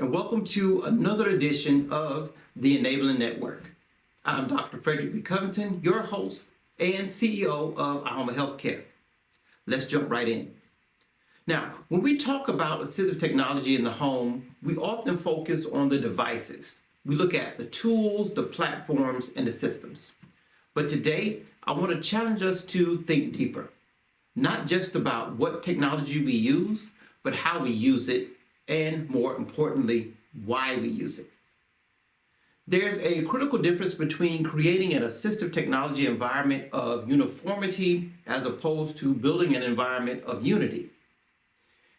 and welcome to another edition of the Enabling Network. I'm Dr. Frederick B. Covington, your host and CEO of Ahoma Healthcare. Let's jump right in. Now, when we talk about assistive technology in the home, we often focus on the devices. We look at the tools, the platforms, and the systems. But today, I want to challenge us to think deeper, not just about what technology we use, but how we use it, and more importantly, why we use it. There's a critical difference between creating an assistive technology environment of uniformity as opposed to building an environment of unity.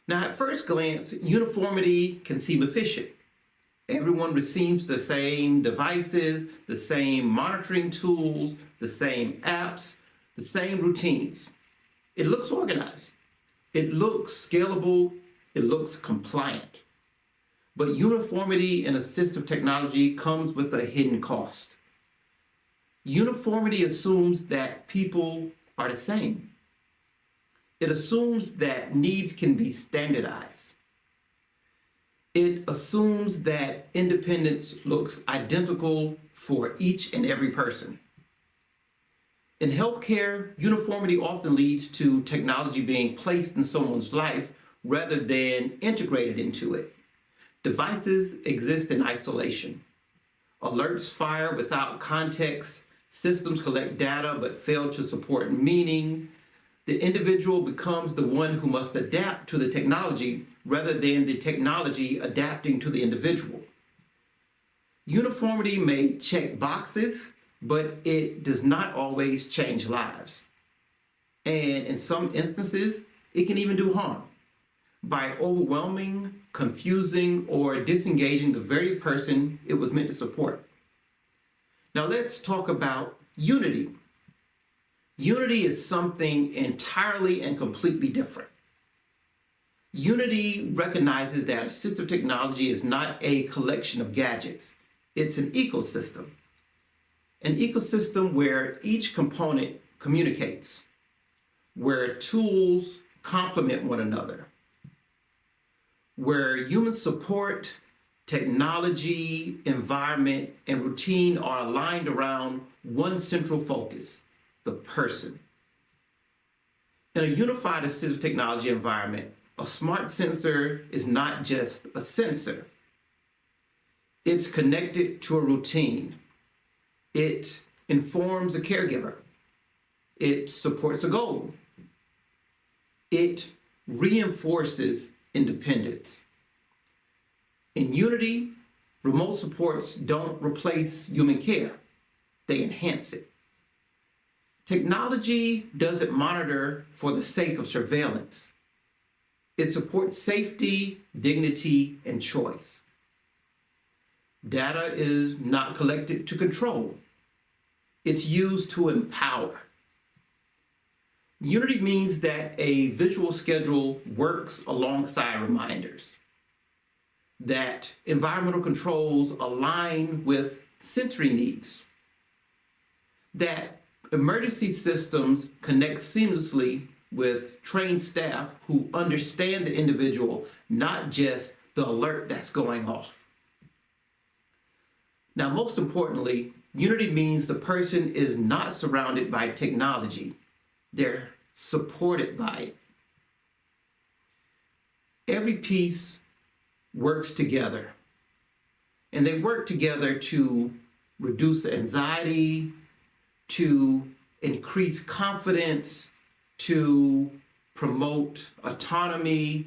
Now, at first glance, uniformity can seem efficient. Everyone receives the same devices, the same monitoring tools, the same apps, the same routines. It looks organized. It looks scalable. It looks compliant. But uniformity in assistive technology comes with a hidden cost. Uniformity assumes that people are the same. It assumes that needs can be standardized. It assumes that independence looks identical for each and every person. In healthcare, uniformity often leads to technology being placed in someone's life rather than integrated into it. Devices exist in isolation. Alerts fire without context. Systems collect data but fail to support meaning. The individual becomes the one who must adapt to the technology rather than the technology adapting to the individual. Uniformity may check boxes, but it does not always change lives. And in some instances, it can even do harm by overwhelming, confusing, or disengaging the very person it was meant to support. Now let's talk about unity. Unity is something entirely and completely different. Unity recognizes that assistive technology is not a collection of gadgets. It's an ecosystem. An ecosystem where each component communicates, where tools complement one another, where human support, technology, environment, and routine are aligned around one central focus: the person. In a unified assistive technology environment, a smart sensor is not just a sensor. It's connected to a routine. It informs a caregiver. It supports a goal. It reinforces independence. In unity, remote supports don't replace human care. They enhance it. Technology doesn't monitor for the sake of surveillance. It supports safety, dignity, and choice. Data is not collected to control. It's used to empower. Unity means that a visual schedule works alongside reminders, that environmental controls align with sensory needs, that emergency systems connect seamlessly with trained staff who understand the individual, not just the alert that's going off. Now, most importantly, unity means the person is not surrounded by technology. They're supported by it. Every piece works together, and they work together to reduce anxiety, to increase confidence, to promote autonomy,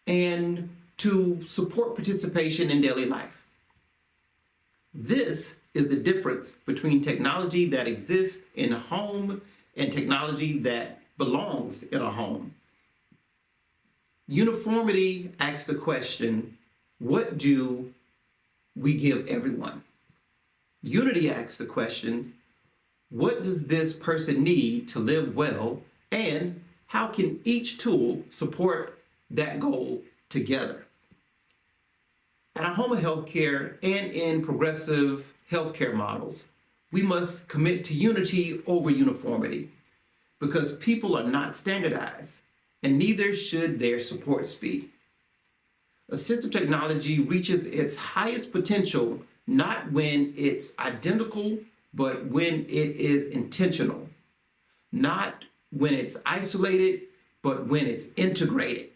and to support participation in daily life. This is the difference between technology that exists in a home and technology that belongs in a home. Uniformity asks the question, what do we give everyone? Unity asks the questions, what does this person need to live well, and how can each tool support that goal together? At Ahoma Healthcare and in progressive healthcare models, we must commit to unity over uniformity because people are not standardized, and neither should their supports be. Assistive technology reaches its highest potential not when it's identical, but when it is intentional. Not when it's isolated, but when it's integrated.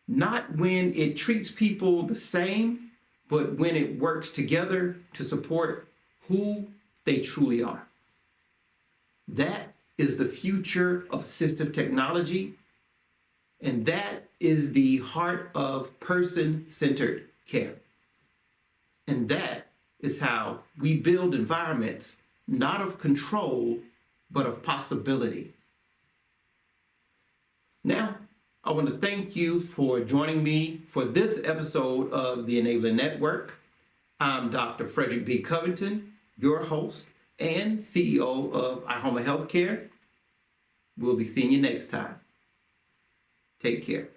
Not when it treats people the same, but when it works together to support who they truly are. That is the future of assistive technology, and that is the heart of person-centered care. And that is how we build environments not of control, but of possibility. Now, I want to thank you for joining me for this episode of the Enabling Network. I'm Dr. Frederick B. Covington, your host and CEO of iHoma Healthcare. We'll be seeing you next time. Take care.